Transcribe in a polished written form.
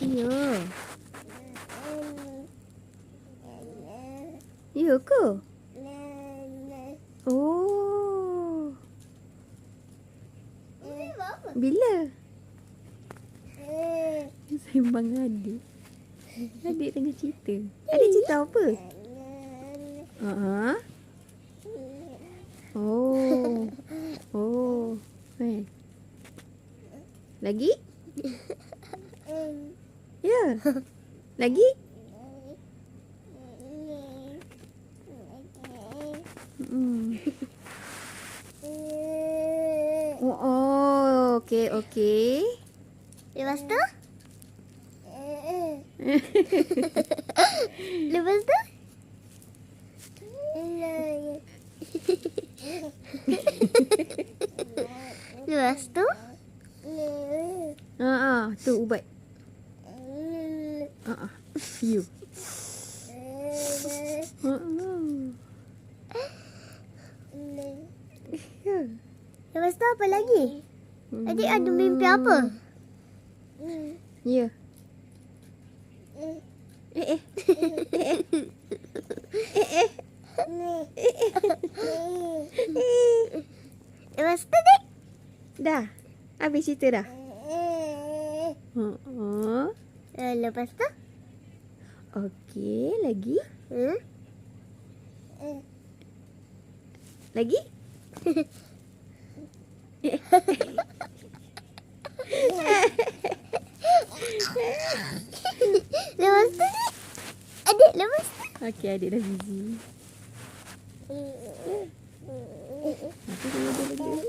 Ya. Ya ke? Oh. Bila? Sembang adik. Adik tengah cerita. Adik cerita apa? Uh-huh. Oh. Oh. Lagi? Ya. Lagi? Oh, okey, okey. Lepas tu? Lepas tu? Lepas tu? Tu ubat. You. Ya. Lepas tu apa lagi? Adik ada mimpi apa? Ya. Lepas tu, Dek? Dah. Habis cerita dah. Lepas tu? Okey, lagi? Lagi? Lepas tu, Dek? Adik, lepas tu? Okey, adik dah busy. Nanti dia lagi.